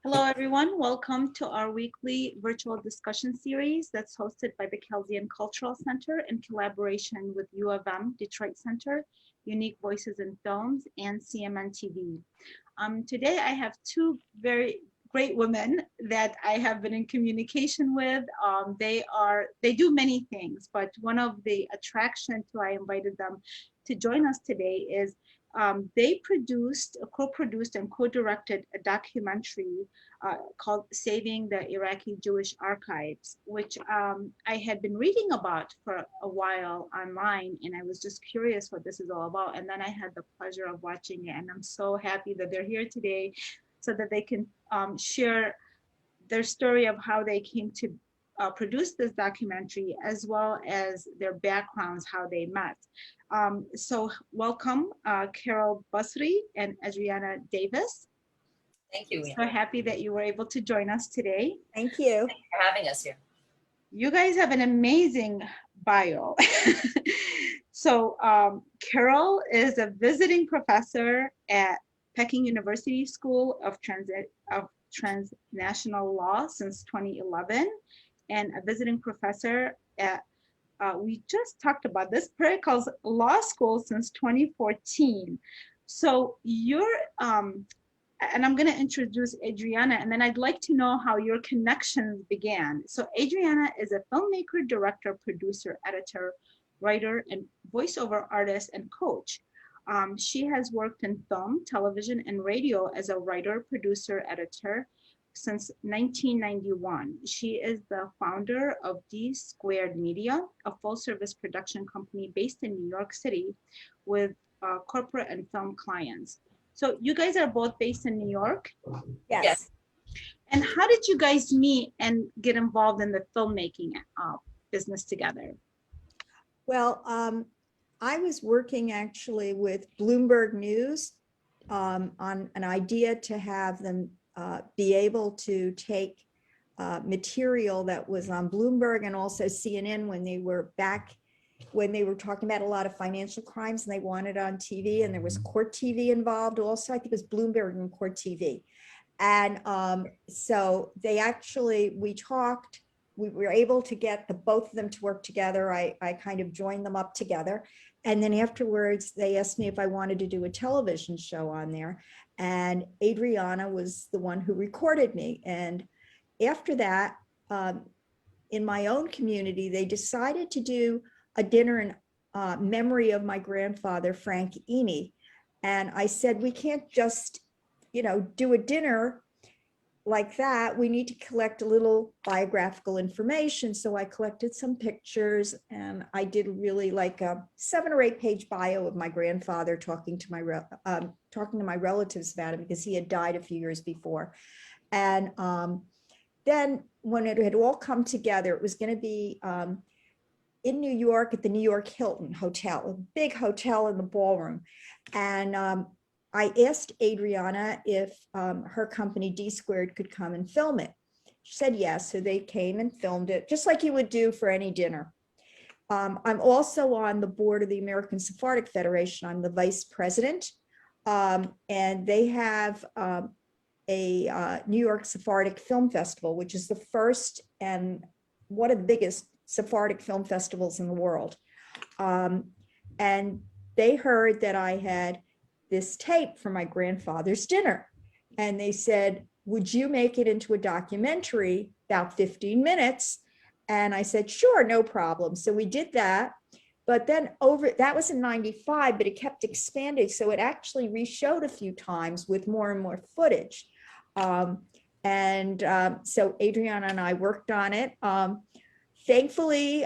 Hello, everyone. Welcome to our weekly virtual discussion series that's hosted by the Chaldean Cultural Center in collaboration with U of M Detroit Center, Unique Voices in Films, and CMN TV. Today, I have two very great women that I have been in communication with. They do many things, but one of the attractions to I invited them to join us today is they co-produced and co-directed a documentary called Saving the Iraqi Jewish Archives, which I had been reading about for a while online, and I was just curious what this is all about. And then I had the pleasure of watching it, and I'm so happy that they're here today so that they can share their story of how they came to produce this documentary, as well as their backgrounds, how they met. So welcome, Carole Basri and Adriana Davis. Thank you. So happy that you were able to join us today. Thank you. Thank you for having us here. You guys have an amazing bio. So Carole is a visiting professor at Peking University School of Transnational Law since 2011, and a visiting professor at, we just talked about this, Pericles Law School since 2014. So you're, and I'm going to introduce Adriana, and then I'd like to know how your connections began. So Adriana is a filmmaker, director, producer, editor, writer, and voiceover artist and coach. She has worked in film, television, and radio as a writer, producer, editor since 1991. She is the founder of D Squared Media, a full-service production company based in New York City with corporate and film clients. So you guys are both based in New York? Yes. And how did you guys meet and get involved in the filmmaking business together? Well, I was working actually with Bloomberg News on an idea to have them be able to take material that was on Bloomberg and also CNN when they were talking about a lot of financial crimes and they wanted on TV, and there was court TV involved also. I think it was Bloomberg and court TV. And so they actually, we were able to get both of them to work together. I kind of joined them up together. And then afterwards, they asked me if I wanted to do a television show on there. And Adriana was the one who recorded me. And after that, in my own community, they decided to do a dinner in memory of my grandfather, Frank Eni. And I said, we can't just, do a dinner like that. We need to collect a little biographical information. So I collected some pictures, and I did really like a 7 or 8 page bio of my grandfather, talking to my relatives about him because he had died a few years before. And then when it had all come together, it was going to be in New York at the New York Hilton Hotel, a big hotel in the ballroom. And I asked Adriana if her company D Squared could come and film it. She said yes, so they came and filmed it, just like you would do for any dinner. I'm also on the board of the American Sephardic Federation. I'm the vice president, and they have a New York Sephardic Film Festival, which is the first and one of the biggest Sephardic film festivals in the world. And they heard that I had this tape for my grandfather's dinner. And they said, would you make it into a documentary, about 15 minutes? And I said, sure, no problem. So we did that. But then that was in 95, but it kept expanding. So it actually reshowed a few times with more and more footage. So Adriana and I worked on it. Thankfully,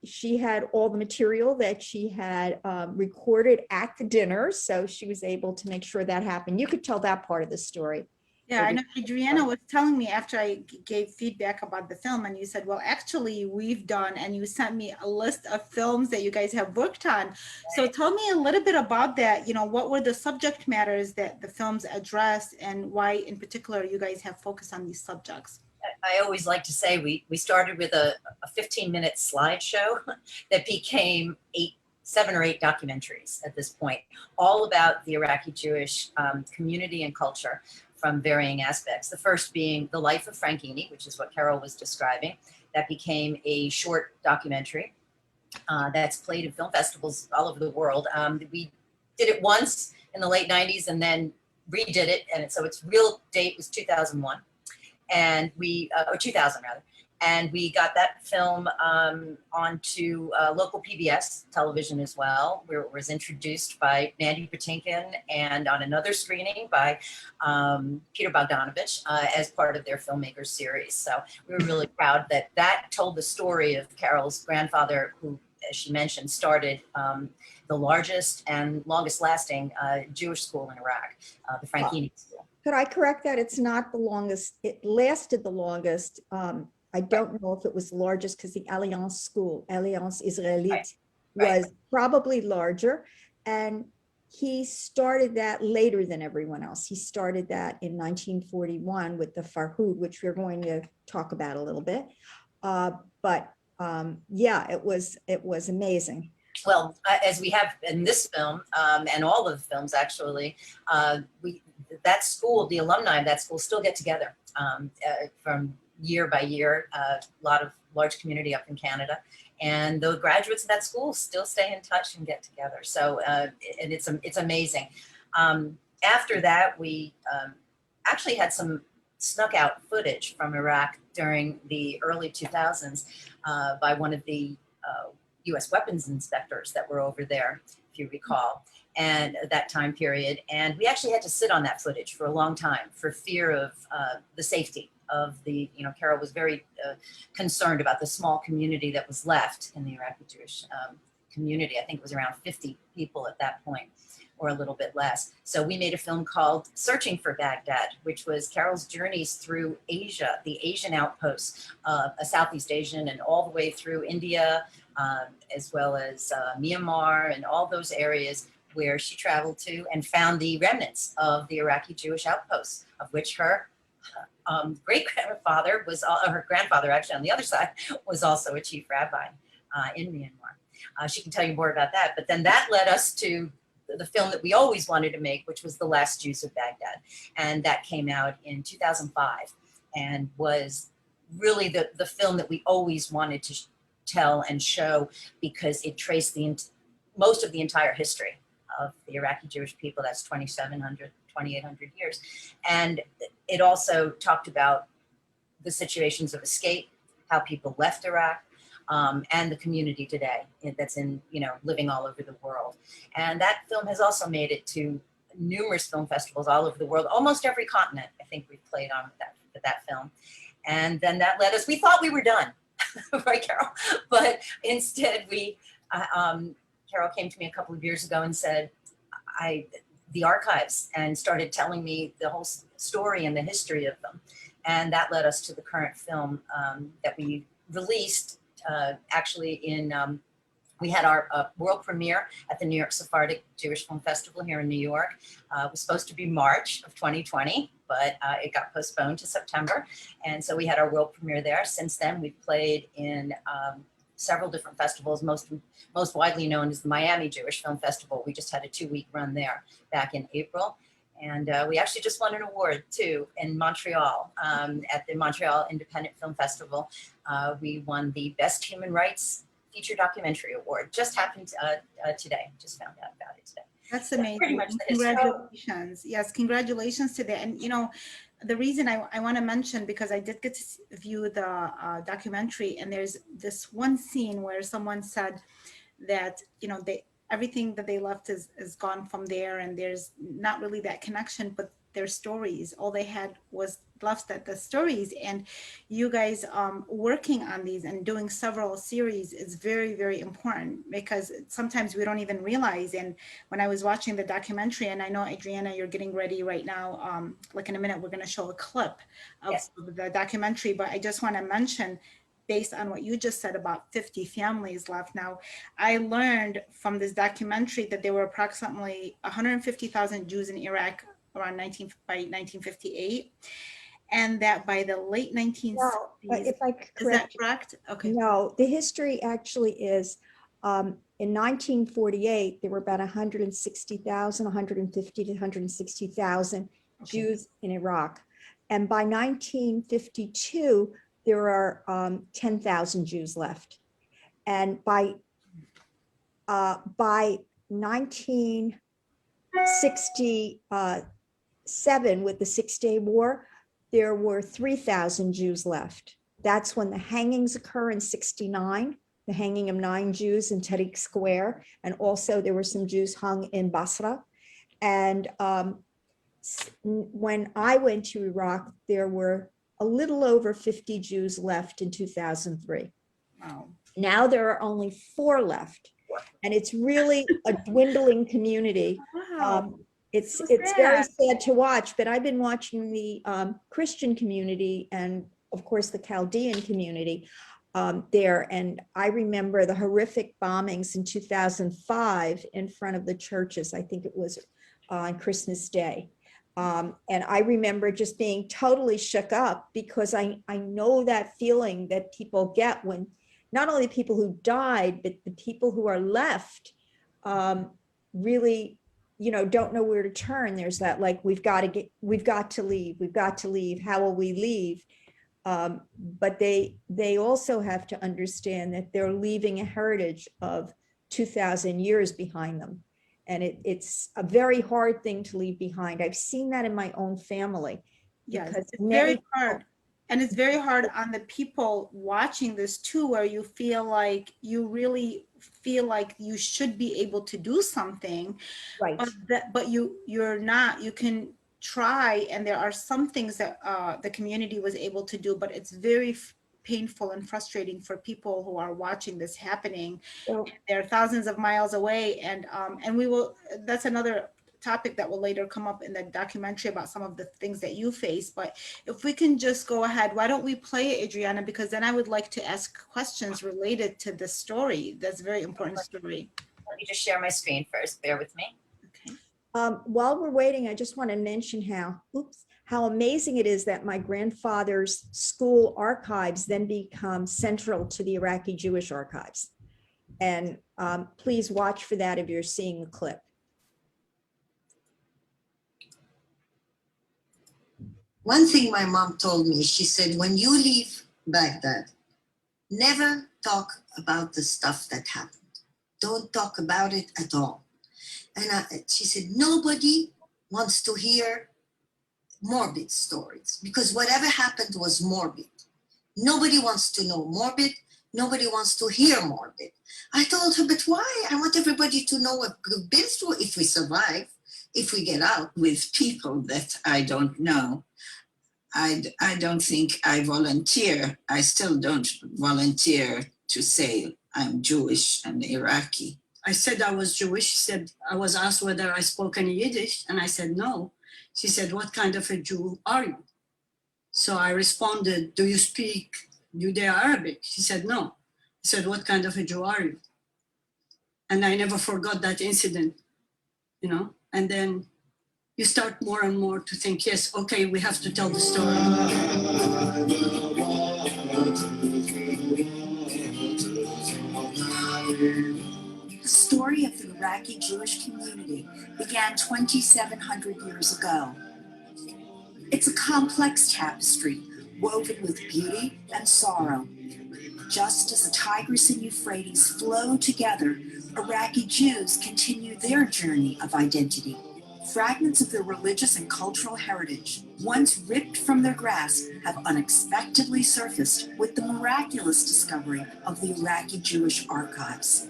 she had all the material that she had recorded at the dinner, so she was able to make sure that happened. You could tell that part of the story. Yeah, I know Adriana was telling me after I gave feedback about the film, and you said, well, actually we've done, and you sent me a list of films that you guys have worked on. Right. So tell me a little bit about that. What were the subject matters that the films addressed, and why in particular you guys have focused on these subjects? I always like to say we started with a 15-minute slideshow that became 7 or 8 documentaries at this point, all about the Iraqi Jewish community and culture, from varying aspects. The first being the life of Franchini, which is what Carole was describing. That became a short documentary that's played in film festivals all over the world. We did it once in the late 90s and then redid it. And so its real date was 2001 and or 2000 rather. And we got that film onto local PBS television as well, where it was introduced by Mandy Patinkin and on another screening by Peter Bogdanovich as part of their filmmakers series. So we were really proud that that told the story of Carole's grandfather, who, as she mentioned, started the largest and longest lasting Jewish school in Iraq, the Franchini School. Could I correct that? It's not the longest. It lasted the longest. I don't know if it was the largest because the Alliance School, Alliance Israélite, was probably larger. And he started that later than everyone else. He started that in 1941 with the Farhud, which we're going to talk about a little bit. Yeah, it was amazing. Well, as we have in this film and all of the films actually, that school, the alumni of that school still get together from year by year, a lot of large community up in Canada, and the graduates of that school still stay in touch and get together. So and it's amazing. After that, we actually had some snuck out footage from Iraq during the early 2000s by one of the US weapons inspectors that were over there, if you recall, and that time period. And we actually had to sit on that footage for a long time for fear of the safety of the, Carole was very concerned about the small community that was left in the Iraqi Jewish community. I think it was around 50 people at that point, or a little bit less. So we made a film called Searching for Baghdad, which was Carole's journeys through Asia, the Asian outposts, Southeast Asian, and all the way through India, as well as Myanmar and all those areas where she traveled to and found the remnants of the Iraqi Jewish outposts, of which her great-grandfather was, her grandfather actually on the other side, was also a chief rabbi in Myanmar. She can tell you more about that, but then that led us to the film that we always wanted to make, which was The Last Jews of Baghdad. And that came out in 2005 and was really the film that we always wanted to tell and show, because it traced most of the entire history of the Iraqi Jewish people. That's 2,800 years. And it also talked about the situations of escape, how people left Iraq, and the community today that's living all over the world. And that film has also made it to numerous film festivals all over the world, almost every continent I think we've played on with that film. And then that led us, we thought we were done, right, Carole? But instead Carole came to me a couple of years ago and said, the archives, and started telling me the whole story and the history of them. And that led us to the current film that we released actually we had our world premiere at the New York Sephardic Jewish Film Festival here in New York. It was supposed to be March of 2020, but it got postponed to September. And so we had our world premiere there. Since then, we've played in several different festivals, most widely known as the Miami Jewish Film Festival. We just had a 2-week run there back in April. And we actually just won an award too in Montreal at the Montreal Independent Film Festival. We won the Best Human Rights Feature Documentary Award. Just happened today, just found out about it today. That's amazing. Pretty much the history. Congratulations. Yes, congratulations to that. And the reason I want to mention, because I did get to view the documentary, and there's this one scene where someone said that, everything that they left is gone from there, and there's not really that connection, but their stories, all they had was left that the stories. And you guys working on these and doing several series is very, very important, because sometimes we don't even realize. And when I was watching the documentary, and I know, Adriana, you're getting ready right now, like in a minute, we're going to show a clip of the documentary, but I just want to mention, based on what you just said about 50 families left. Now, I learned from this documentary that there were approximately 150,000 Jews in Iraq around 1958, and that by the late 1960s, if I correct, is that correct? Okay. No, the history actually is in 1948, there were about 150 to 160,000 Jews in Iraq. And by 1952, there are 10,000 Jews left. And by 1967, with the Six-Day War, there were 3,000 Jews left. That's when the hangings occur in 69, the hanging of 9 Jews in Tahrir Square. And also there were some Jews hung in Basra. And when I went to Iraq, there were a little over 50 Jews left in 2003. Wow. Now there are only 4 left. And it's really a dwindling community. Wow. It's So very sad. sad to watch, but I've been watching the Christian community and of course the Chaldean community there. And I remember the horrific bombings in 2005 in front of the churches. I think it was on Christmas Day. And I remember just being totally shook up because I know that feeling that people get when not only the people who died, but the people who are left really, you know, don't know where to turn. There's that, like, we've got to leave. How will we leave? But they also have to understand that they're leaving a heritage of 2,000 years behind them. And it's a very hard thing to leave behind. I've seen that in my own family. Yes, Because it's very hard. And it's very hard on the people watching this too, where you feel like you really feel like you should be able to do something, Right. but you're not. You can try, and there are some things that the community was able to do, but it's very painful and frustrating for people who are watching this happening. So, They're thousands of miles away, and we will. That's another topic that will later come up in the documentary about some of the things that you face. But if we can just go ahead, why don't we play it, Adriana? Because then I would like to ask questions related to the story. That's a very important story. Let me just share my screen first. Bear with me. Okay. while we're waiting, I just want to mention how amazing it is that my grandfather's school archives then become central to the Iraqi Jewish Archives. And please watch for that if you're seeing the clip. One thing my mom told me, she said, when you leave Baghdad, never talk about the stuff that happened. Don't talk about it at all. And she said, nobody wants to hear morbid stories because whatever happened was morbid. Nobody wants to know morbid. Nobody wants to hear morbid. I told her, but why? I want everybody to know what we've been through if we survive, if we get out. With people that I don't know. I don't think I volunteer. I still don't volunteer to say I'm Jewish and Iraqi. I said I was Jewish. She said, I was asked whether I spoke any Yiddish, and I said no. She said, what kind of a Jew are you? So I responded, do you speak Judeo-Arabic? She said, no. I said, what kind of a Jew are you? And I never forgot that incident, you know, and then you start more and more to think, yes, okay, we have to tell the story. The story of the Iraqi Jewish community began 2,700 years ago. It's a complex tapestry woven with beauty and sorrow. Just as the Tigris and Euphrates flow together, Iraqi Jews continue their journey of identity. Fragments of their religious and cultural heritage, once ripped from their grasp, have unexpectedly surfaced with the miraculous discovery of the Iraqi Jewish Archives.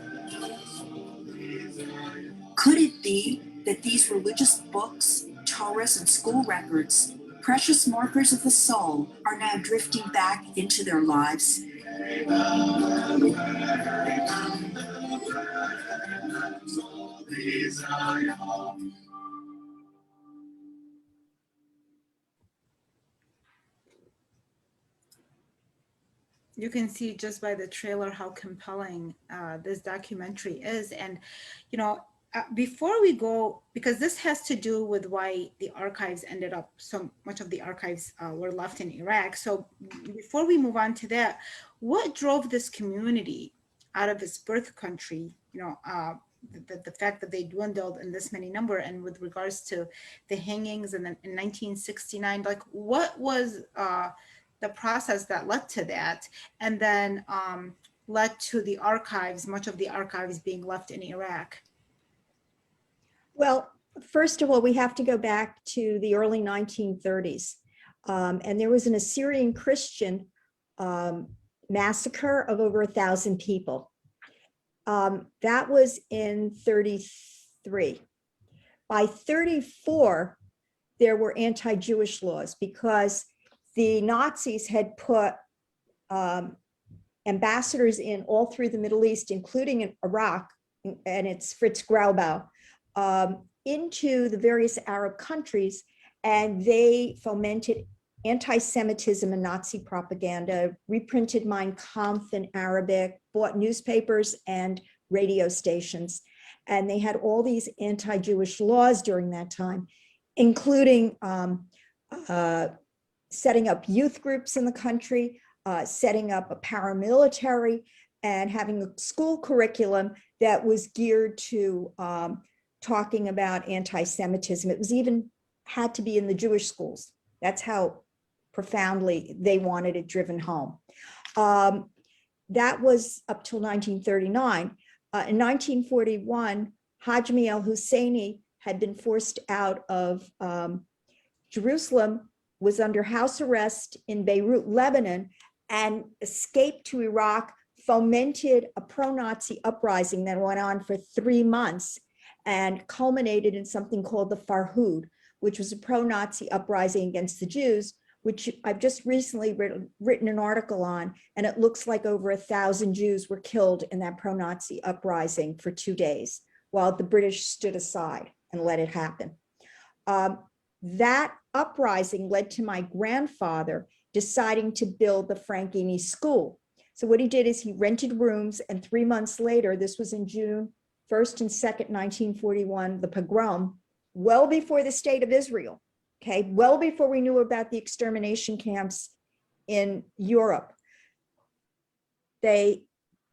Could it be that these religious books, Torahs, and school records, precious markers of the soul, are now drifting back into their lives? You can see just by the trailer how compelling this documentary is. And, you know, before we go, because this has to do with why the archives ended up, so much of the archives were left in Iraq. So before we move on to that, what drove this community out of its birth country, you know, the fact that they dwindled in this many number, and with regards to the hangings in 1969, like what was the process that led to that, and then led to the archives, much of the archives being left in Iraq? Well, first of all, we have to go back to the early 1930s. And there was an Assyrian Christian massacre of over 1,000 people. That was in 33. By 34, there were anti-Jewish laws because the Nazis had put ambassadors in all through the Middle East, including in Iraq, and it's Fritz Graubau, into the various Arab countries, and they fomented anti-Semitism and Nazi propaganda, reprinted Mein Kampf in Arabic, bought newspapers and radio stations. And they had all these anti-Jewish laws during that time, including setting up youth groups in the country, setting up a paramilitary, and having a school curriculum that was geared to talking about anti-Semitism. It was even had to be in the Jewish schools. That's how profoundly they wanted it driven home. That was up till 1939. In 1941, Hajmi al-Husseini had been forced out of Jerusalem, was under house arrest in Beirut, Lebanon, and escaped to Iraq, fomented a pro-Nazi uprising that went on for 3 months and culminated in something called the Farhud, which was a pro-Nazi uprising against the Jews, which I've just recently written an article on, and it looks like over 1,000 Jews were killed in that pro-Nazi uprising for 2 days, while the British stood aside and let it happen. That uprising led to my grandfather deciding to build the Franchini School. So what he did is he rented rooms, and 3 months later, this was in June 1st and 2nd, 1941, the pogrom, well before the state of Israel, okay, well before we knew about the extermination camps in Europe. He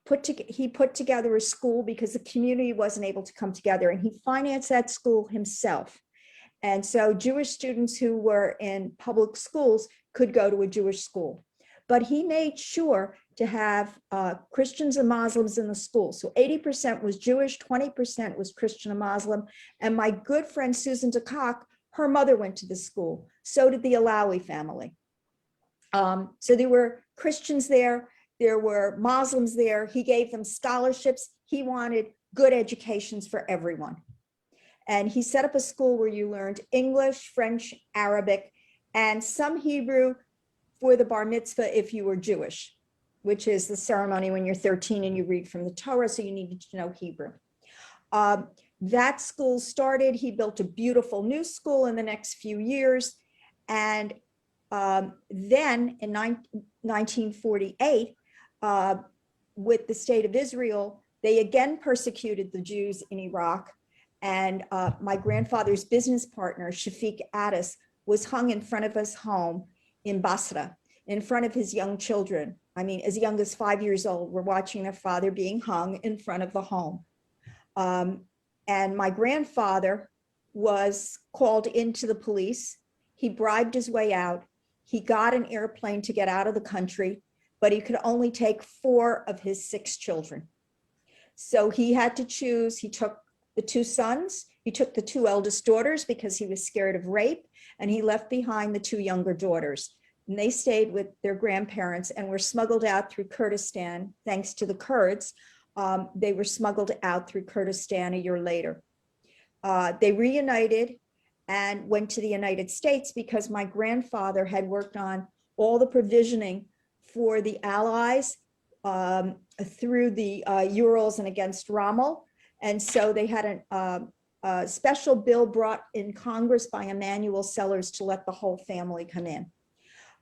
put together a school because the community wasn't able to come together, and he financed that school himself. And so Jewish students who were in public schools could go to a Jewish school. But he made sure to have Christians and Muslims in the school. So 80% was Jewish, 20% was Christian and Muslim. And my good friend Susan DeCock, her mother went to the school. So did the Alawi family. So there were Christians there were Muslims there. He gave them scholarships. He wanted good educations for everyone. And he set up a school where you learned English, French, Arabic, and some Hebrew for the bar mitzvah if you were Jewish, which is the ceremony when you're 13 and you read from the Torah, so you needed to know Hebrew. That school started, he built a beautiful new school in the next few years. And then in 1948, with the state of Israel, they again persecuted the Jews in Iraq. And my grandfather's business partner, Shafiq Addis, was hung in front of his home in Basra, in front of his young children. I mean, as young as 5 years old, we're watching their father being hung in front of the home. And my grandfather was called into the police. He bribed his way out. He got an airplane to get out of the country, but he could only take 4 of his 6 children. So he had to choose. He took the 2 sons, he took the 2 eldest daughters because he was scared of rape, and he left behind the 2 younger daughters. And they stayed with their grandparents and were smuggled out through Kurdistan, thanks to the Kurds. They were smuggled out through Kurdistan a year later. They reunited and went to the United States because my grandfather had worked on all the provisioning for the Allies through the Urals and against Rommel. And so they had a special bill brought in Congress by Emanuel Sellers to let the whole family come in.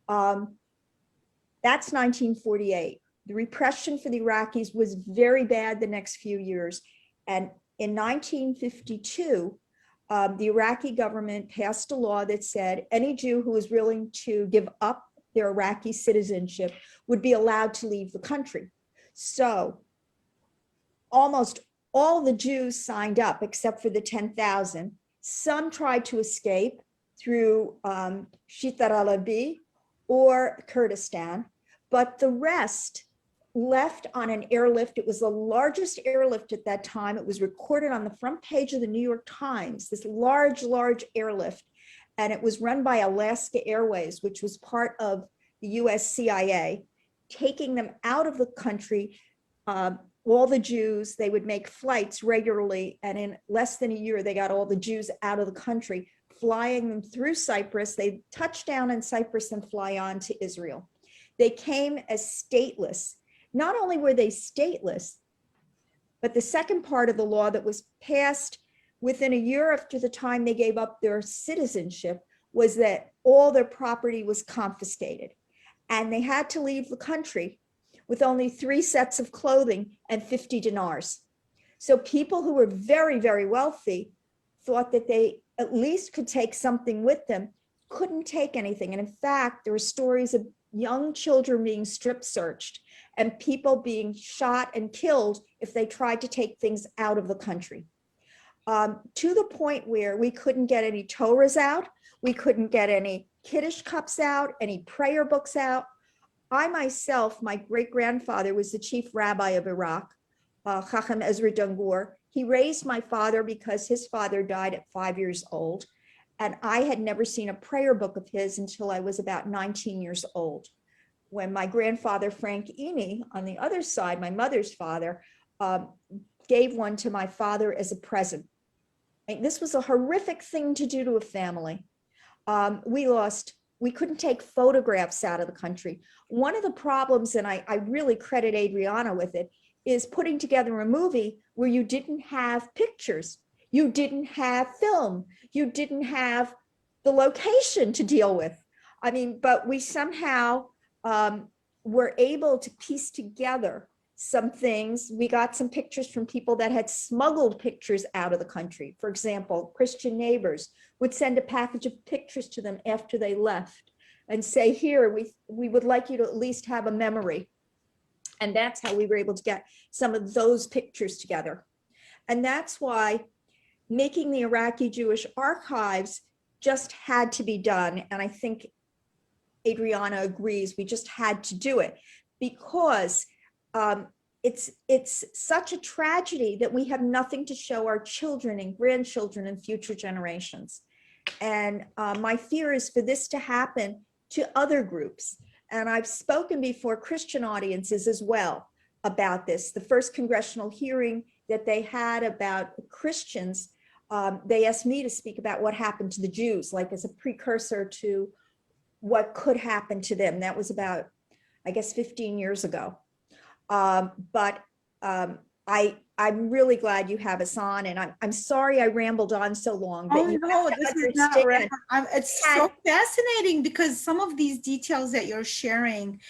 That's 1948. The repression for the Iraqis was very bad the next few years. And in 1952, the Iraqi government passed a law that said any Jew who was willing to give up their Iraqi citizenship would be allowed to leave the country. So almost all the Jews signed up except for the 10,000. Some tried to escape through Chalabi or Kurdistan, but the rest left on an airlift. It was the largest airlift at that time. It was recorded on the front page of the New York Times, this large, large airlift. And it was run by Alaska Airways, which was part of the US CIA, taking them out of the country. All the Jews, they would make flights regularly. And in less than a year, they got all the Jews out of the country, flying them through Cyprus. They touch down in Cyprus and fly on to Israel. They came as stateless. Not only were they stateless, but the second part of the law that was passed within a year after the time they gave up their citizenship was that all their property was confiscated. And they had to leave the country with only 3 sets of clothing and 50 dinars. So people who were very, very wealthy thought that they at least could take something with them, couldn't take anything. And in fact, there were stories of young children being strip searched and people being shot and killed if they tried to take things out of the country. To the point where we couldn't get any Torahs out, we couldn't get any Kiddush cups out, any prayer books out. I myself, my great-grandfather was the chief rabbi of Iraq, Chacham Ezra Dungur. He raised my father because his father died at 5 years old. And I had never seen a prayer book of his until I was about 19 years old. When my grandfather, Frank Eni, on the other side, my mother's father, gave one to my father as a present. And this was a horrific thing to do to a family. We couldn't take photographs out of the country. One of the problems, and I really credit Adriana with it, is putting together a movie where you didn't have pictures, you didn't have film, you didn't have the location to deal with. I mean, but we somehow were able to piece together some things. We got some pictures from people that had smuggled pictures out of the country. For example, Christian neighbors would send a package of pictures to them after they left and say, here, we would like you to at least have a memory. And that's how we were able to get some of those pictures together. And that's why making the Iraqi Jewish Archives just had to be done. And I think Adriana agrees, we just had to do it because it's such a tragedy that we have nothing to show our children and grandchildren and future generations. And my fear is for this to happen to other groups. And I've spoken before Christian audiences as well about this. The first congressional hearing that they had about Christians, they asked me to speak about what happened to the Jews, like as a precursor to what could happen to them. That was about, I guess, 15 years ago. But I'm really glad you have us on, and I'm sorry I rambled on so long. But oh no, this is not right. It's so fascinating because some of these details that you're sharing,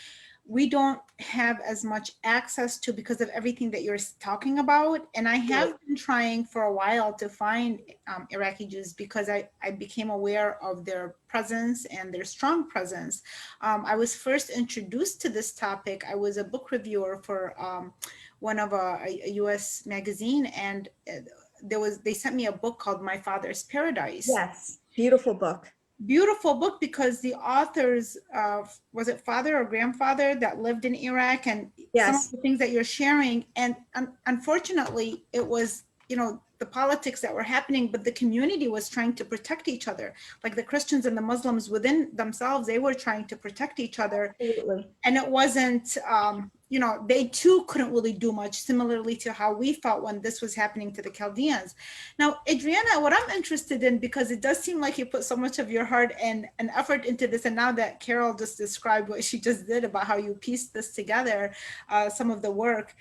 we don't have as much access to because of everything that you're talking about. And I have been trying for a while to find Iraqi Jews because I became aware of their presence and their strong presence. I was first introduced to this topic. I was a book reviewer for one of a US magazine, and they sent me a book called My Father's Paradise. Yes, beautiful book. Beautiful book because the author's, was it father or grandfather that lived in Iraq, and some of the things that you're sharing. And unfortunately, it was, the politics that were happening, but the community was trying to protect each other. Like the Christians and the Muslims within themselves, they were trying to protect each other. Absolutely. And it wasn't, they too couldn't really do much, similarly to how we felt when this was happening to the Chaldeans. Now, Adriana, what I'm interested in, because it does seem like you put so much of your heart and effort into this, and now that Carole just described what she just did about how you pieced this together, some of the work,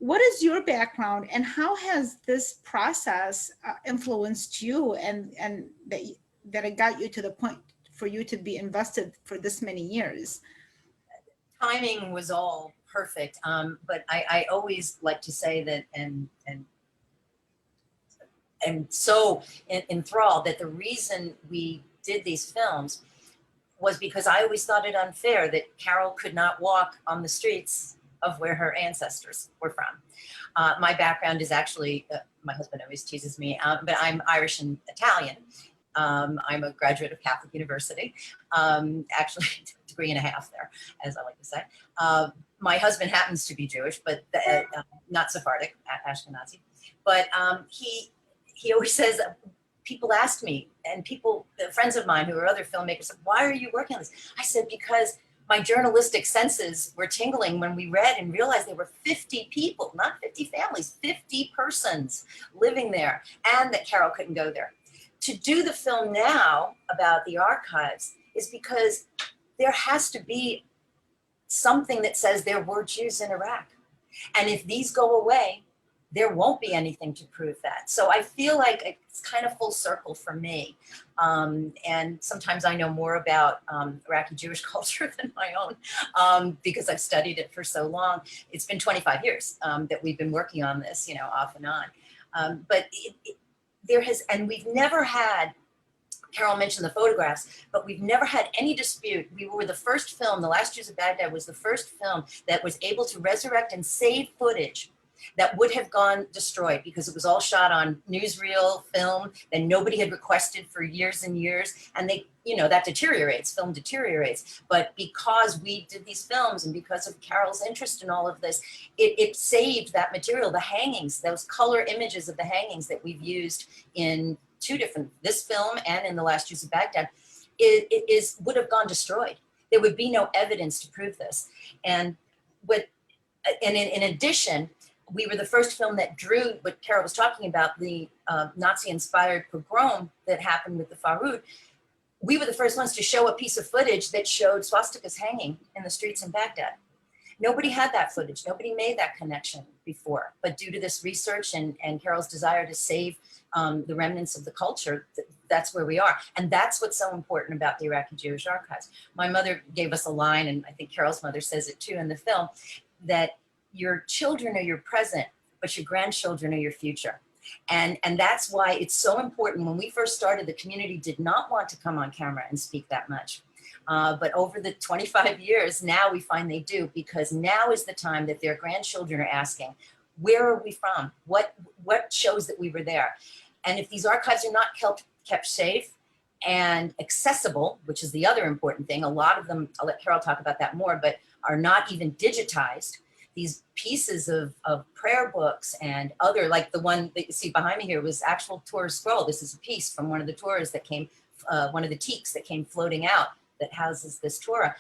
what is your background and how has this process influenced you and that it got you to the point for you to be invested for this many years? Timing was all perfect, but I always like to say that and so enthralled that the reason we did these films was because I always thought it unfair that Carole could not walk on the streets of where her ancestors were from. My background is actually, my husband always teases me, but I'm Irish and Italian. I'm a graduate of Catholic University, actually a degree and a half there, as I like to say. My husband happens to be Jewish, but not Sephardic, Ashkenazi. But he always says, people ask me, and friends of mine who are other filmmakers, said, why are you working on this? I said, because my journalistic senses were tingling when we read and realized there were 50 people, not 50 families, 50 persons living there, and that Carole couldn't go there. To do the film now about the archives is because there has to be something that says there were Jews in Iraq. And if these go away, there won't be anything to prove that. So I feel like it's kind of full circle for me. And sometimes I know more about Iraqi Jewish culture than my own because I've studied it for so long. It's been 25 years that we've been working on this, you know, off and on. But there has, and we've never had, Carole mentioned the photographs, but we've never had any dispute. We were the first film, The Last Jews of Baghdad was the first film that was able to resurrect and save footage that would have gone destroyed because it was all shot on newsreel film that nobody had requested for years and years. And they, you know, that deteriorates, film deteriorates. But because we did these films and because of Carole's interest in all of this, it saved that material, the hangings, those color images of the hangings that we've used in two different, this film and in The Last Jews of Baghdad, would have gone destroyed. There would be no evidence to prove this. And in addition, we were the first film that drew what Carole was talking about, the Nazi-inspired pogrom that happened with the Farud. We were the first ones to show a piece of footage that showed swastikas hanging in the streets in Baghdad. Nobody had that footage. Nobody made that connection before. But due to this research and Carole's desire to save the remnants of the culture, that's where we are. And that's what's so important about the Iraqi Jewish Archives. My mother gave us a line, and I think Carole's mother says it too in the film, that your children are your present, but your grandchildren are your future. And that's why it's so important. When we first started, the community did not want to come on camera and speak that much. But over the 25 years, now we find they do, because now is the time that their grandchildren are asking, where are we from? What shows that we were there? And if these archives are not kept safe and accessible, which is the other important thing, a lot of them, I'll let Carole talk about that more, but are not even digitized. These pieces of prayer books and other, like the one that you see behind me here was actual Torah scroll. This is a piece from one of the Torahs that came, one of the teaks that came floating out that houses this Torah.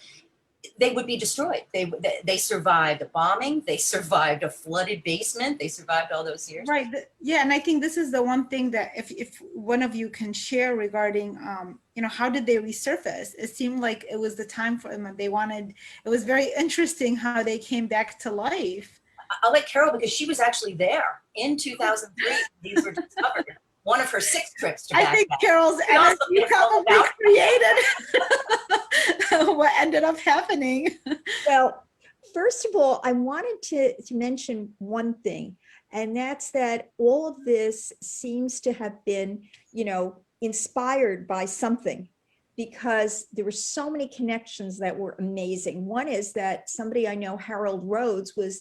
They would be destroyed. They survived a bombing. They survived a flooded basement. They survived all those years. Right. Yeah. And I think this is the one thing that if one of you can share regarding, you know, how did they resurface? It seemed like it was the time for them. They wanted, it was very interesting how they came back to life. I'll let Carole, because she was actually there in 2003. These were discovered. One of her 6 trips to Baghdad. I think Carole's energy probably created what ended up happening. Well, first of all, I wanted to mention one thing, and that's that all of this seems to have been, you know, inspired by something, because there were so many connections that were amazing. One is that somebody I know, Harold Rhodes, was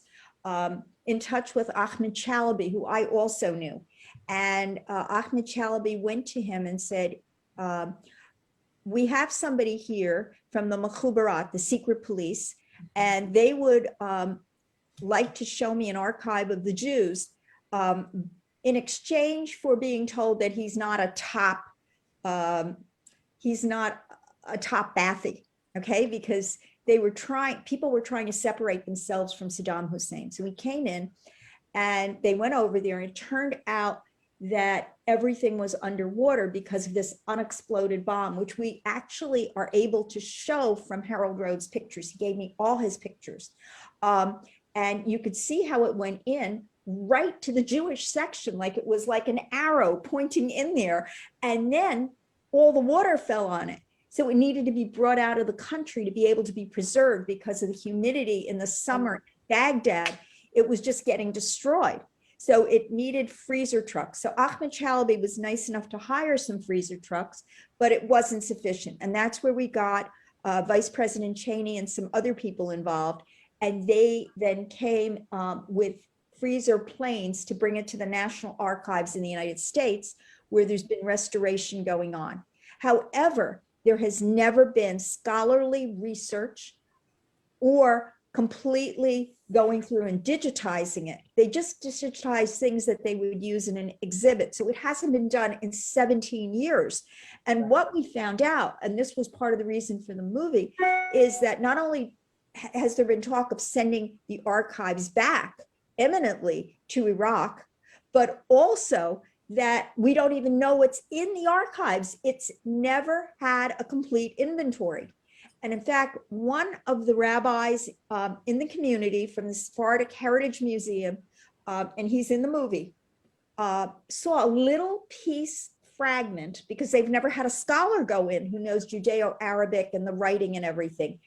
in touch with Ahmed Chalabi, who I also knew. And Ahmed Chalabi went to him and said, we have somebody here from the Mukhabarat, the secret police, and they would like to show me an archive of the Jews in exchange for being told that he's not a top Ba'athi, okay? Because people were trying to separate themselves from Saddam Hussein. So we came in and they went over there, and it turned out that everything was underwater because of this unexploded bomb, which we actually are able to show from Harold Rhodes' pictures. He gave me all his pictures. And you could see how it went in right to the Jewish section, like it was like an arrow pointing in there. And then all the water fell on it. So it needed to be brought out of the country to be able to be preserved because of the humidity in the summer in Baghdad. It was just getting destroyed. So it needed freezer trucks. So Ahmed Chalabi was nice enough to hire some freezer trucks, but it wasn't sufficient. And that's where we got Vice President Cheney and some other people involved. And they then came with freezer planes to bring it to the National Archives in the United States, where there's been restoration going on. However, there has never been scholarly research or completely going through and digitizing it. They just digitize things that they would use in an exhibit. So it hasn't been done in 17 years. And what we found out, and this was part of the reason for the movie, is that not only has there been talk of sending the archives back eminently to Iraq, but also that we don't even know what's in the archives. It's never had a complete inventory. And in fact, one of the rabbis in the community from the Sephardic Heritage Museum, and he's in the movie, saw a little piece fragment, because they've never had a scholar go in who knows Judeo-Arabic and the writing and everything,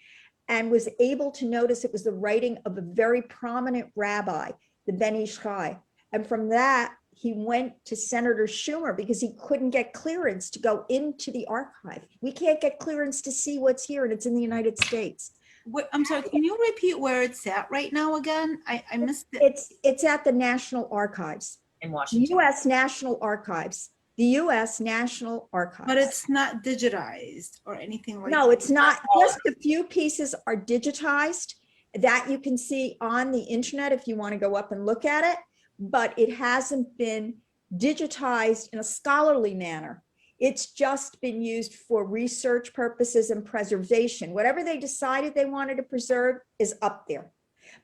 and was able to notice it was the writing of a very prominent rabbi, the Ben Ish Chai. And from that, he went to Senator Schumer because he couldn't get clearance to go into the archive. We can't get clearance to see what's here, and it's in the United States. What, I'm sorry, can you repeat where it's at right now again? I missed it. It's at the National Archives, In Washington. U.S. National Archives, the U.S. National Archives. But it's not digitized or anything like that. No, it's not. Just a few pieces are digitized that you can see on the internet if you want to go up and look at it, but it hasn't been digitized in a scholarly manner. It's just been used for research purposes and preservation. Whatever they decided they wanted to preserve is up there,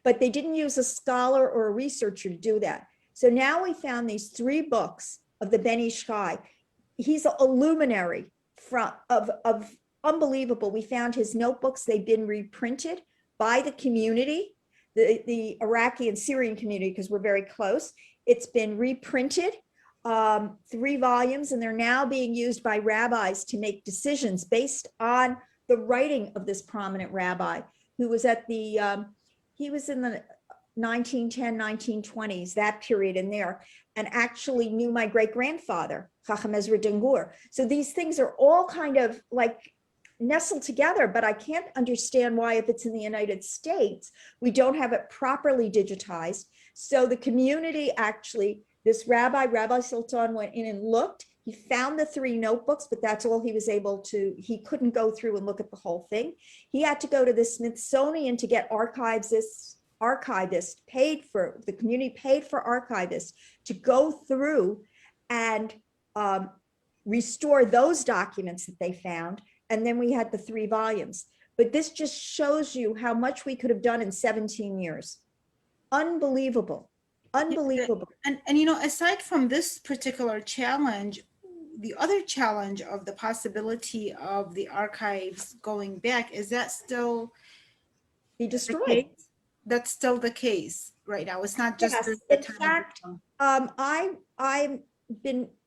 but they didn't use a scholar or a researcher to do that. So now we found these 3 books of the Ben Ish Chai. He's a luminary of unbelievable. We found his notebooks. They've been reprinted by the community, the Iraqi and Syrian community, because we're very close. It's been reprinted, 3 volumes, and they're now being used by rabbis to make decisions based on the writing of this prominent rabbi who was at the, he was in the 1910, 1920s, that period in there, and actually knew my great-grandfather, Chacham Ezra Dengur. So these things are all kind of like nestled together, but I can't understand why, if it's in the United States, we don't have it properly digitized. So the community actually, this Rabbi Sultan went in and looked. He found the 3 notebooks, but that's all he was able to, he couldn't go through and look at the whole thing. He had to go to the Smithsonian to get archivists paid for, the community paid for archivists to go through and restore those documents that they found. And then we had the 3 volumes. But this just shows you how much we could have done in 17 years. Unbelievable, unbelievable. And you know, aside from this particular challenge, the other challenge of the possibility of the archives going back, is that still Be destroyed. That's still the case right now. It's not just Yes, the in time. fact,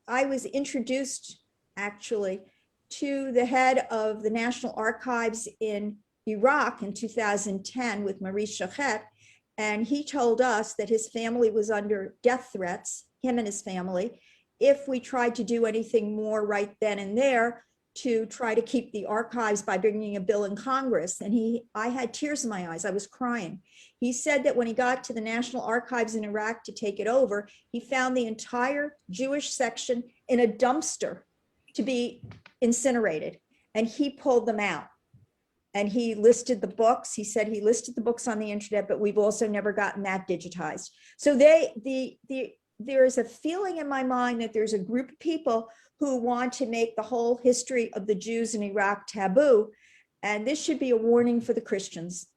I was introduced actually to the head of the National Archives in Iraq in 2010 with Maurice Shachet, and he told us that his family was under death threats, him and his family, if we tried to do anything more right then and there to try to keep the archives by bringing a bill in Congress. And I had tears in my eyes, I was crying. He said that when he got to the National Archives in Iraq to take it over, he found the entire Jewish section in a dumpster to be incinerated, and he pulled them out. And he listed the books. He said he listed the books on the internet, but we've also never gotten that digitized. So there is a feeling in my mind that there's a group of people who want to make the whole history of the Jews in Iraq taboo. And this should be a warning for the Christians,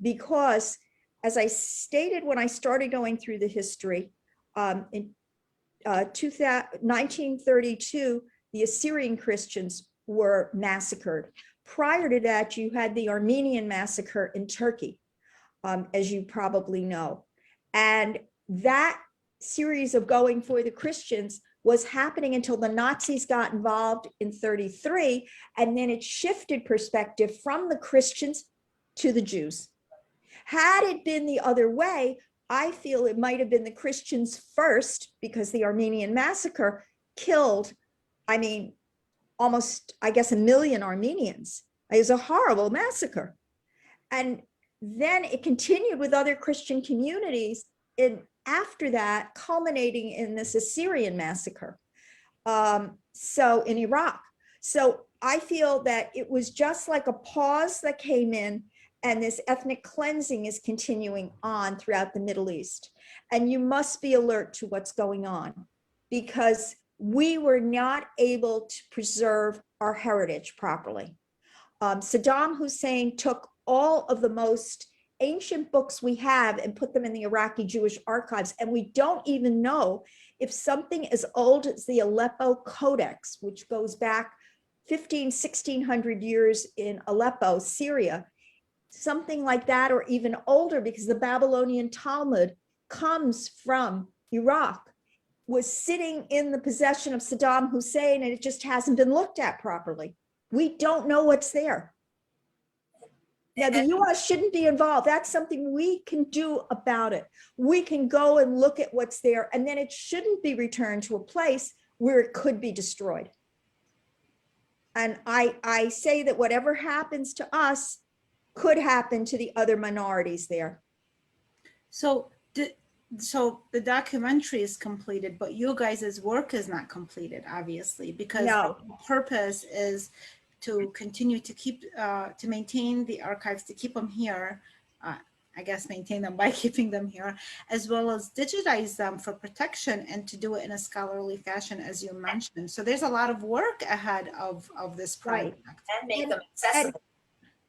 because as I stated when I started going through the history, in 1932, the Assyrian Christians were massacred. Prior to that, you had the Armenian massacre in Turkey, as you probably know. And that series of going for the Christians was happening until the Nazis got involved in 33, and then it shifted perspective from the Christians to the Jews. Had it been the other way, I feel it might have been the Christians first, because the Armenian massacre killed, I mean, almost, I guess, 1 million Armenians. It was a horrible massacre. And then it continued with other Christian communities, and after that, culminating in this Assyrian massacre. So in Iraq. So I feel that it was just like a pause that came in, and this ethnic cleansing is continuing on throughout the Middle East. And you must be alert to what's going on, because we were not able to preserve our heritage properly. Saddam Hussein took all of the most ancient books we have and put them in the Iraqi Jewish Archives. And we don't even know if something as old as the Aleppo Codex, which goes back 1600 years in Aleppo, Syria, something like that, or even older, because the Babylonian Talmud comes from Iraq, was sitting in the possession of Saddam Hussein, and it just hasn't been looked at properly. We don't know what's there. Now, the US shouldn't be involved. That's something we can do about it. We can go and look at what's there, and then it shouldn't be returned to a place where it could be destroyed. And I say that whatever happens to us could happen to the other minorities there. So the documentary is completed, but you guys' work is not completed, obviously, because No. the purpose is to continue to keep, to maintain the archives, to keep them here, I guess maintain them by keeping them here, as well as digitize them for protection and to do it in a scholarly fashion, as you mentioned. So there's a lot of work ahead of this project. And make them accessible.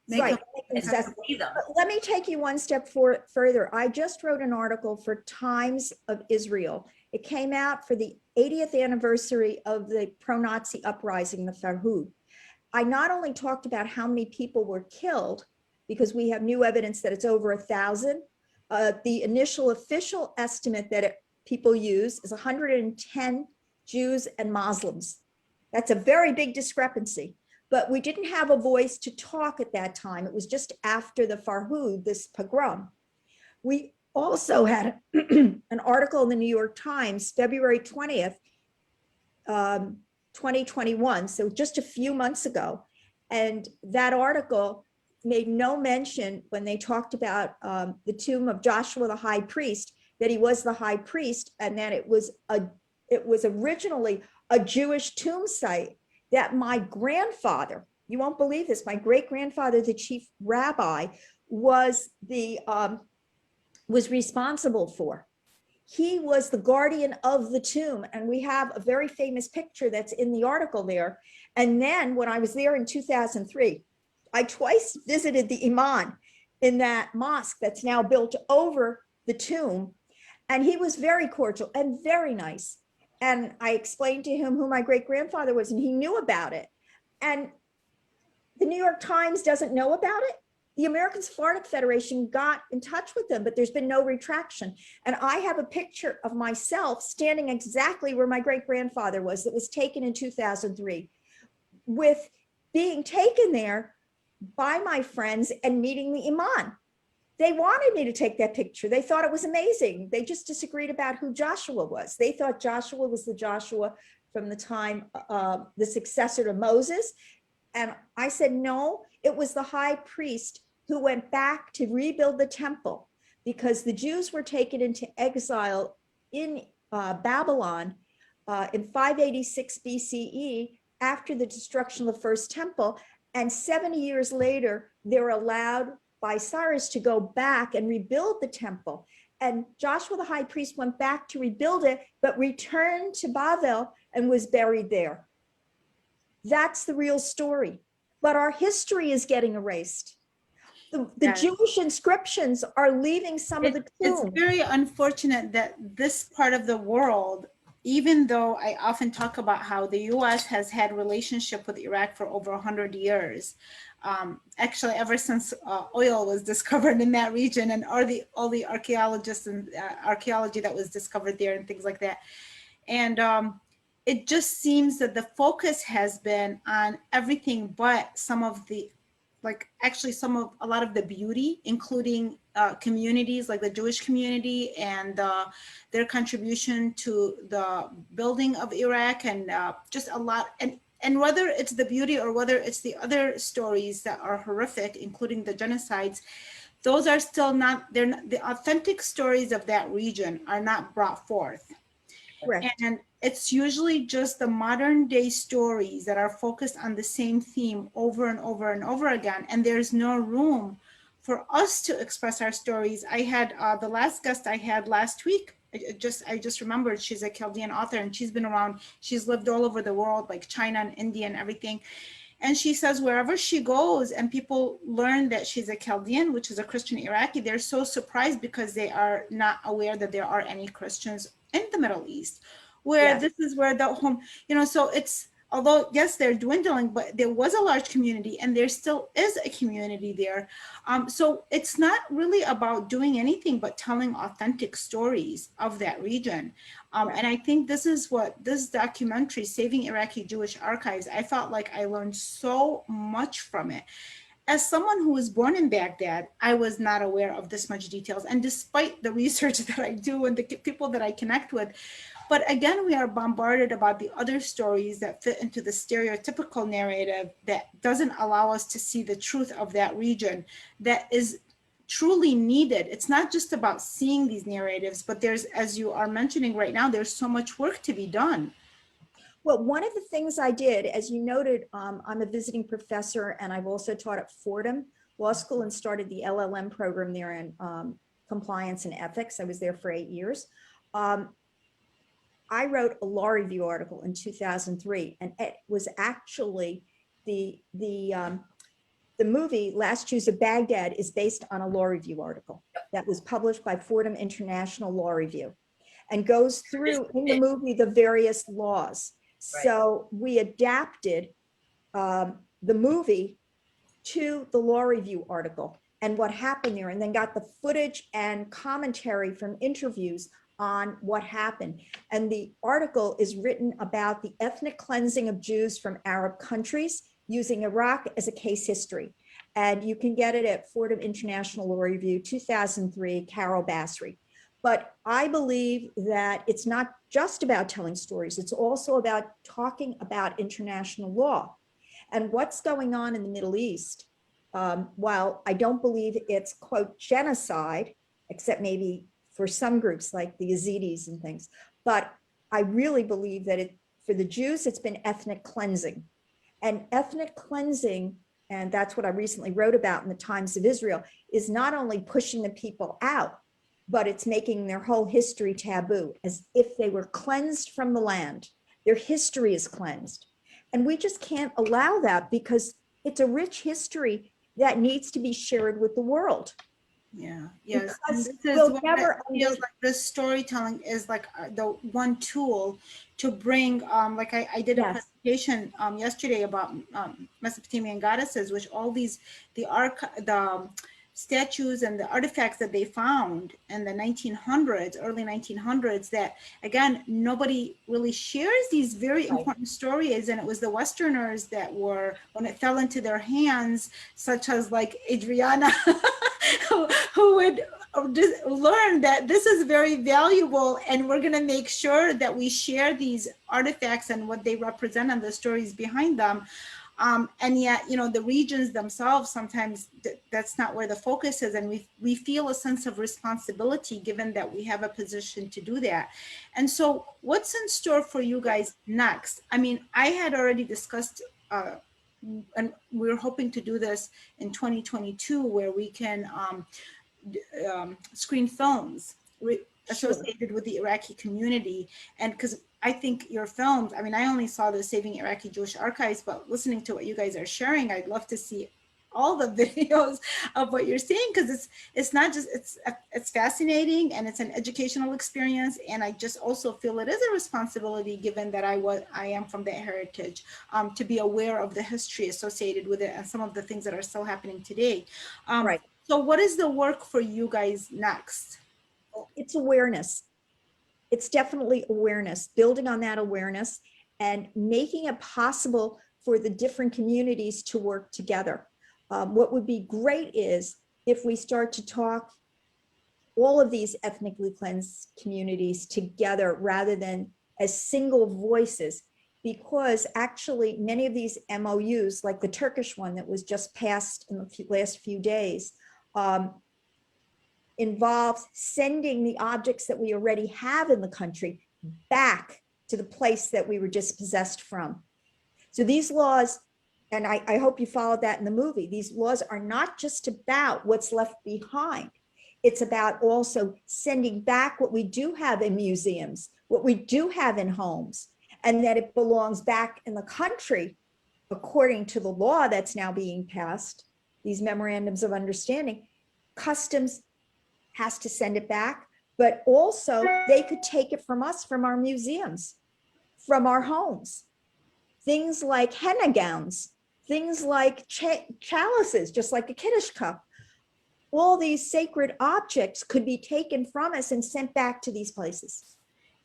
Right. And see them. But let me take you one step further. I just wrote an article for Times of Israel. It came out for the 80th anniversary of the pro-Nazi uprising, the Farhud. I not only talked about how many people were killed, because we have new evidence that it's over 1,000. The initial official estimate that people use is 110 Jews and Muslims. That's a very big discrepancy. But we didn't have a voice to talk at that time. It was just after the Farhud, this pogrom. We also had an article in the New York Times, February 20th, 2021, so just a few months ago. And that article made no mention, when they talked about the tomb of Joshua the high priest, that he was the high priest, and that it was originally a Jewish tomb site that my grandfather, you won't believe this, my great-grandfather, the chief rabbi, was responsible for. He was the guardian of the tomb, and we have a very famous picture that's in the article there. And then when I was there in 2003, I twice visited the imam in that mosque that's now built over the tomb, and he was very cordial and very nice. And I explained to him who my great-grandfather was, and he knew about it. And the New York Times doesn't know about it. The American Sephardic Federation got in touch with them, but there's been no retraction. And I have a picture of myself standing exactly where my great-grandfather was, that was taken in 2003, with being taken there by my friends and meeting the imam. They wanted me to take that picture. They thought it was amazing. They just disagreed about who Joshua was. They thought Joshua was the Joshua from the time, the successor to Moses. And I said, no, it was the high priest who went back to rebuild the temple, because the Jews were taken into exile in Babylon in 586 BCE after the destruction of the first temple. And 70 years later, they're allowed by Cyrus to go back and rebuild the temple. And Joshua the high priest went back to rebuild it, but returned to Babel and was buried there. That's the real story. But our history is getting erased. The Jewish inscriptions are leaving some of the tombs. It's very unfortunate that this part of the world, even though I often talk about how the US has had relationship with Iraq for over 100 years, actually ever since oil was discovered in that region, and all the archaeologists and archaeology that was discovered there and things like that. And it just seems that the focus has been on everything but some of the, a lot of the beauty, including communities like the Jewish community and their contribution to the building of Iraq, and just a lot. And whether it's the beauty or whether it's the other stories that are horrific, including the genocides, those are still not, they're not, the authentic stories of that region are not brought forth. Correct. And it's usually just the modern day stories that are focused on the same theme over and over and over again. And there's no room for us to express our stories. I had the last guest I had last week, I just remembered, she's a Chaldean author and she's been around, she's lived all over the world, like China and India and everything. And she says wherever she goes and people learn that she's a Chaldean, which is a Christian Iraqi, they're so surprised because they are not aware that there are any Christians in the Middle East, where Yes. this is where the home, you know, so it's, although yes, they're dwindling, but there was a large community and there still is a community there. So it's not really about doing anything but telling authentic stories of that region. And I think this is what this documentary, Saving Iraqi Jewish Archives, I felt like I learned so much from it. As someone who was born in Baghdad, I was not aware of this much details. And despite the research that I do and the people that I connect with, but again, we are bombarded about the other stories that fit into the stereotypical narrative that doesn't allow us to see the truth of that region that is truly needed. It's not just about seeing these narratives, but there's, as you are mentioning right now, there's so much work to be done. Well, one of the things I did, as you noted, I'm a visiting professor and I've also taught at Fordham Law School and started the LLM program there in compliance and ethics. I was there for 8 years. I wrote a law review article in 2003, and it was actually the movie Last Jews of Baghdad is based on a law review article that was published by Fordham International Law Review and goes through in the movie the various laws. Right. So we adapted the movie to the law review article and what happened there, and then got the footage and commentary from interviews on what happened. And the article is written about the ethnic cleansing of Jews from Arab countries using Iraq as a case history. And you can get it at Fordham International Law Review, 2003, Carole Basri. But I believe that it's not just about telling stories, it's also about talking about international law. And what's going on in the Middle East, while I don't believe it's, quote, genocide, except maybe for some groups like the Yazidis and things, but I really believe that for the Jews, it's been ethnic cleansing. And ethnic cleansing, and that's what I recently wrote about in the Times of Israel, is not only pushing the people out, but it's making their whole history taboo, as if they were cleansed from the land. Their history is cleansed. And we just can't allow that because it's a rich history that needs to be shared with the world. Yeah, yes. Because This is we'll what never it feels like. This storytelling is like the one tool to bring, like I did a Yes. presentation yesterday about Mesopotamian goddesses, which all these, the statues and the artifacts that they found in the 1900s, early 1900s, that again, nobody really shares these very important stories. And it was the Westerners that were, when it fell into their hands, such as like Adriana, who would just learn that this is very valuable and we're going to make sure that we share these artifacts and what they represent and the stories behind them. And yet, you know, the regions themselves, sometimes that's not where the focus is. And we feel a sense of responsibility given that we have a position to do that. And so what's in store for you guys next? I mean, I had already discussed, and we're hoping to do this in 2022, where we can screen films associated with the Iraqi community. And because I think your films, I mean, I only saw the Saving Iraqi Jewish Archives, but listening to what you guys are sharing, I'd love to see all the videos of what you're saying, because it's not just, it's fascinating and it's an educational experience. And I just also feel it is a responsibility, given that I am from that heritage, to be aware of the history associated with it and some of the things that are still happening today. Right. So what is the work for you guys next? It's awareness. It's definitely awareness, building on that awareness and making it possible for the different communities to work together. What would be great is if we start to talk all of these ethnically cleansed communities together rather than as single voices, because actually many of these MOUs, like the Turkish one that was just passed in the last few days, involves sending the objects that we already have in the country back to the place that we were dispossessed from. So these laws, and I hope you followed that in the movie, these laws are not just about what's left behind. It's about also sending back what we do have in museums, what we do have in homes, and that it belongs back in the country according to the law that's now being passed, these memorandums of understanding. Customs has to send it back, but also they could take it from us, from our museums, from our homes. Things like henna gowns, things like chalices, just like a Kiddush cup. All these sacred objects could be taken from us and sent back to these places.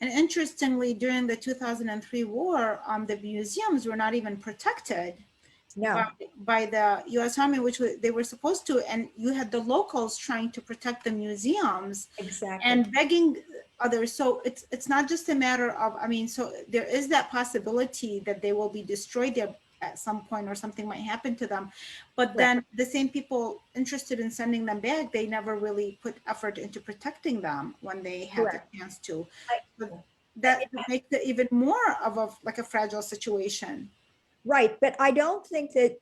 And interestingly, during the 2003 war, the museums were not even protected by the U.S. Army, which they were supposed to. And you had the locals trying to protect the museums, exactly, and begging others. So it's not just a matter of, I mean, so there is that possibility that they will be destroyed there at some point, or something might happen to them. But then the same people interested in sending them back, they never really put effort into protecting them when they had the chance to. But that makes it even more of a fragile situation. Right, but I don't think that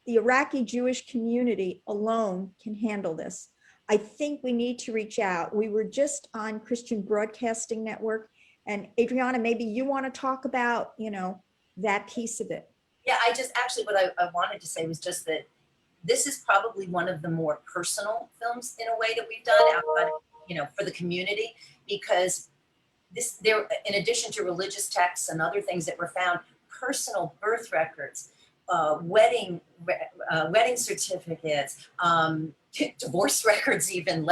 the Iraqi Jewish community alone can handle this. I think we need to reach out. We were just on Christian Broadcasting Network, and Adriana, maybe you want to talk about, that piece of it. Yeah, what I wanted to say was just that this is probably one of the more personal films in a way that we've done outside, for the community, because there, in addition to religious texts and other things that were found, personal birth records, wedding certificates, divorce records, even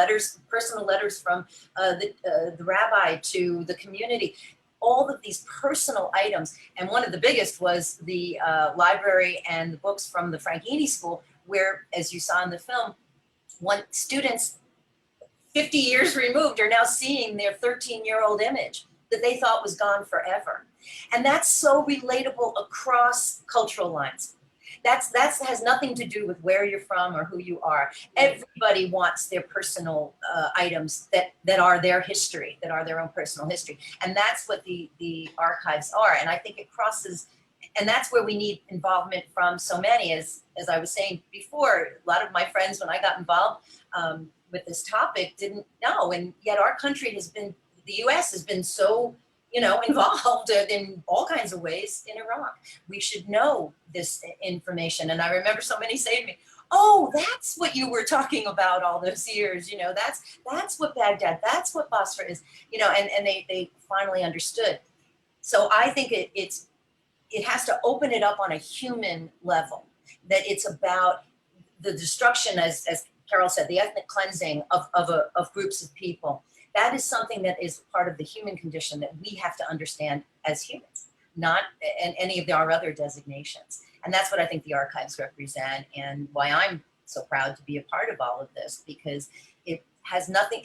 personal letters from the rabbi to the community. All of these personal items. And one of the biggest was the library and the books from the Franchini School, where, as you saw in the film, students 50 years removed are now seeing their 13-year-old image that they thought was gone forever. And that's so relatable across cultural lines. That has nothing to do with where you're from or who you are. Everybody wants their personal items that are their history, that are their own personal history. And that's what the archives are. And I think it crosses, and that's where we need involvement from so many. As I was saying before, a lot of my friends, when I got involved with this topic, didn't know. And yet our country has been, the US has been so involved in all kinds of ways in Iraq. We should know this information. And I remember so many saying to me, oh, that's what you were talking about all those years. That's what Baghdad, that's what Basra is, and they finally understood. So I think it has to open it up on a human level, that it's about the destruction, as Carole said, the ethnic cleansing of groups of people. That is something that is part of the human condition that we have to understand as humans, not in any of our other designations. And that's what I think the archives represent, and why I'm so proud to be a part of all of this, because it has nothing,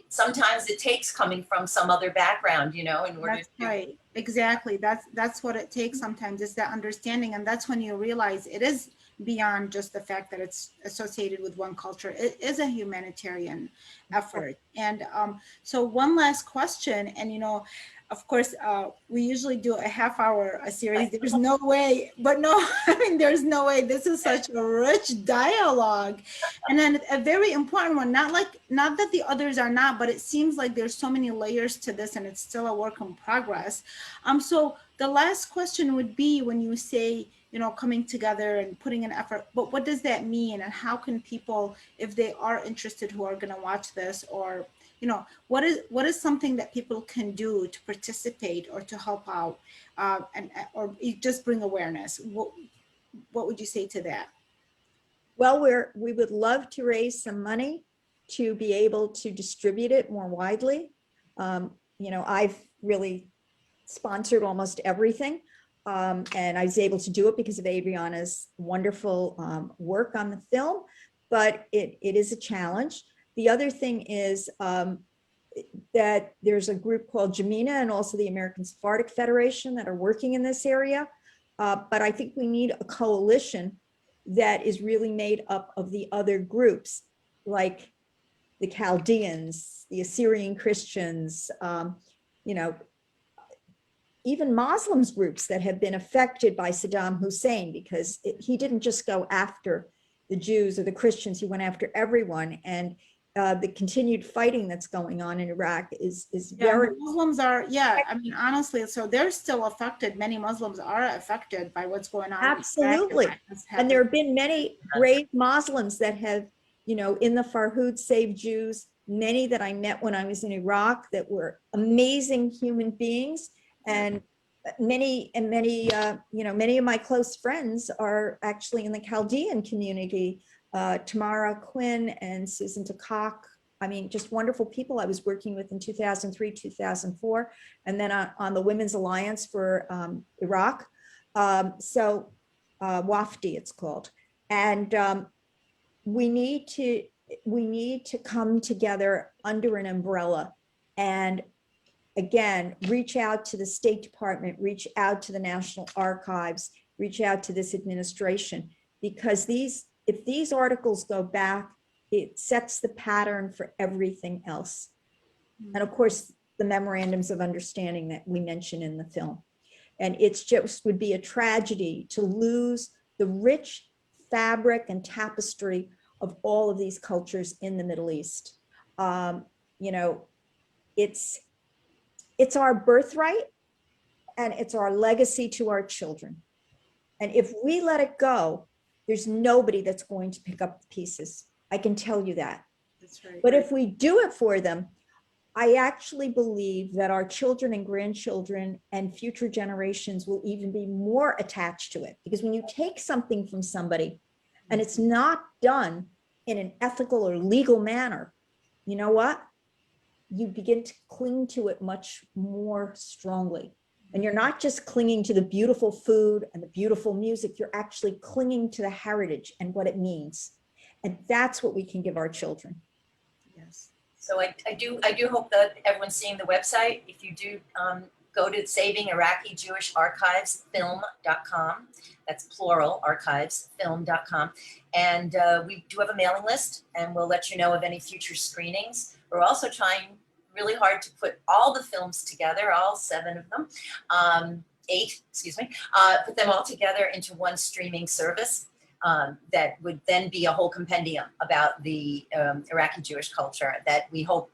sometimes it takes coming from some other background, in order to. Right, exactly. That's what it takes sometimes, is that understanding. And that's when you realize it is beyond just the fact that it's associated with one culture. It is a humanitarian effort. And so one last question, and of course, we usually do a half-hour series. There's no way, there's no way. This is such a rich dialogue, and then a very important one. Not that the others are not, but it seems like there's so many layers to this, and it's still a work in progress. So the last question would be, when you say, coming together and putting an effort, but what does that mean, and how can people, if they are interested, who are going to watch this, or what is something that people can do to participate or to help out, or just bring awareness? What would you say to that? Well, we would love to raise some money to be able to distribute it more widely. I've really sponsored almost everything, and I was able to do it because of Adriana's wonderful work on the film, but it is a challenge. The other thing is that there's a group called Jamina and also the American Sephardic Federation that are working in this area. But I think we need a coalition that is really made up of the other groups, like the Chaldeans, the Assyrian Christians, you know, even Muslims groups that have been affected by Saddam Hussein, because he didn't just go after the Jews or the Christians, he went after everyone. And the continued fighting that's going on in Iraq is very— Muslims are, I mean, honestly, so they're still affected. Many Muslims are affected by what's going on. Absolutely. And there have been many brave Muslims that have, you know, in the Farhud Save Jews, many that I met when I was in Iraq that were amazing human beings. And many, you know, many of my close friends are actually in the Chaldean community. Tamara Quinn and Susan DeCock. I mean, just wonderful people I was working with in 2003, 2004, and then on the Women's Alliance for Iraq. So WAFD it's called. And we need to come together under an umbrella and again, reach out to the State Department, reach out to the National Archives, reach out to this administration, because if these articles go back, it sets the pattern for everything else. And of course, the memorandums of understanding that we mention in the film. And it's just would be a tragedy to lose the rich fabric and tapestry of all of these cultures in the Middle East. You know, it's our birthright and it's our legacy to our children. And if we let it go, there's nobody that's going to pick up the pieces. I can tell you that. That's right. But if we do it for them, I actually believe that our children and grandchildren and future generations will even be more attached to it. Because when you take something from somebody and it's not done in an ethical or legal manner, you know what? You begin to cling to it much more strongly. And you're not just clinging to the beautiful food and the beautiful music, you're actually clinging to the heritage and what it means. And that's what we can give our children. Yes. So I do hope that everyone's seeing the website. If you do go to Saving Iraqi Jewish Archives, film.com. That's plural, archives, film.com. And we do have a mailing list, and we'll let you know of any future screenings. We're also trying really hard to put all the films together, all 7 of them, 8, excuse me, put them all together into one streaming service that would then be a whole compendium about the Iraqi Jewish culture that we hope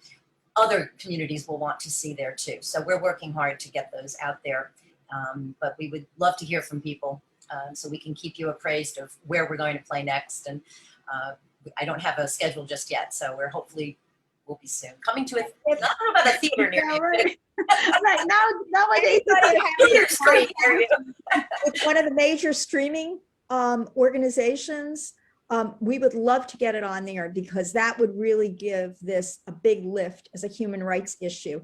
other communities will want to see there too. So we're working hard to get those out there, but we would love to hear from people so we can keep you appraised of where we're going to play next. And I don't have a schedule just yet, so we're hopefully will be soon. Coming to it, not about a theater near you. Right now, nowadays, It's one of the major streaming organizations. We would love to get it on there because that would really give this a big lift as a human rights issue.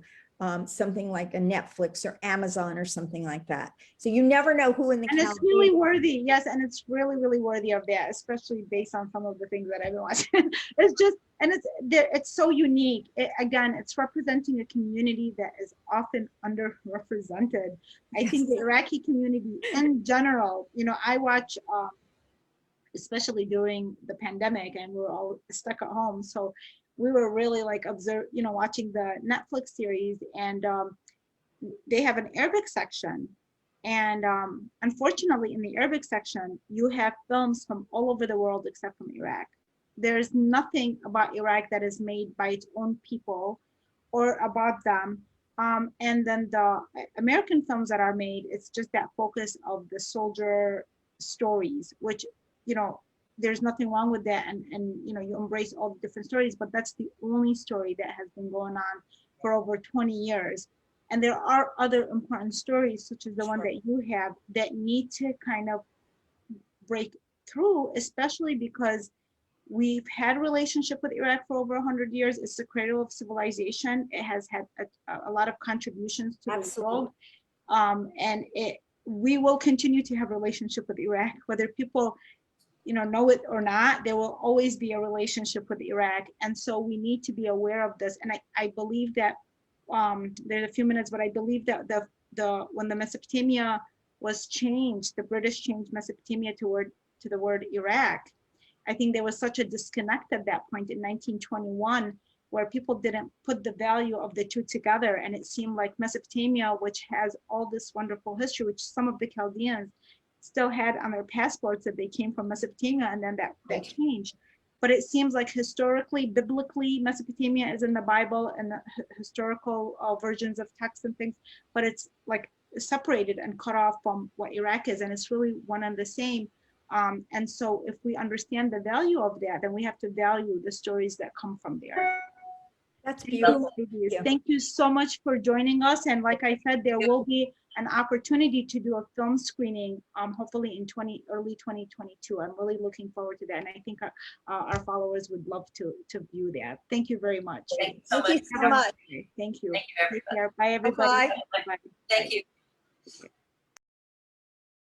Something like a Netflix or Amazon or something like that. So you never know who in the and it's really worthy. Yes, and it's really, really worthy of that, especially based on some of the things that I've been watching. It's just, and it's so unique. Again, it's representing a community that is often underrepresented. I think the Iraqi community in general, you know, I watch, especially during the pandemic, and we're all stuck at home. So we were really like watching the Netflix series, and they have an Arabic section. And unfortunately, in the Arabic section, you have films from all over the world except from Iraq. There's nothing about Iraq that is made by its own people or about them. And then the American films that are made, it's just that focus of the soldier stories, which, you know, there's nothing wrong with that, and you know, you embrace all the different stories, but that's the only story that has been going on for over 20 years. And there are other important stories, such as the one that you have, that need to kind of break through, especially because we've had a relationship with Iraq for over 100 years. It's the cradle of civilization. It has had a lot of contributions to the world. And we will continue to have a relationship with Iraq, whether people know it or not. There will always be a relationship with Iraq. And so we need to be aware of this. And I believe that there's a few minutes, but I believe that when the Mesopotamia was changed, the British changed Mesopotamia to the word Iraq. I think there was such a disconnect at that point in 1921 where people didn't put the value of the two together. And it seemed like Mesopotamia, which has all this wonderful history, which some of the Chaldeans still had on their passports that they came from Mesopotamia, and then that changed. But it seems like historically, biblically, Mesopotamia is in the Bible and the historical versions of texts and things, but it's like separated and cut off from what Iraq is, and it's really one and the same. And so if we understand the value of that, then we have to value the stories that come from there. That's beautiful. Thank you so much for joining us. And like I said, there will be an opportunity to do a film screening, hopefully in early 2022. I'm really looking forward to that. And I think our followers would love to view that. Thank you very much. Thank you so much. Thank you so much. Thank you. Thank you, everybody. Take care. Bye, everybody. Bye-bye. Thank you.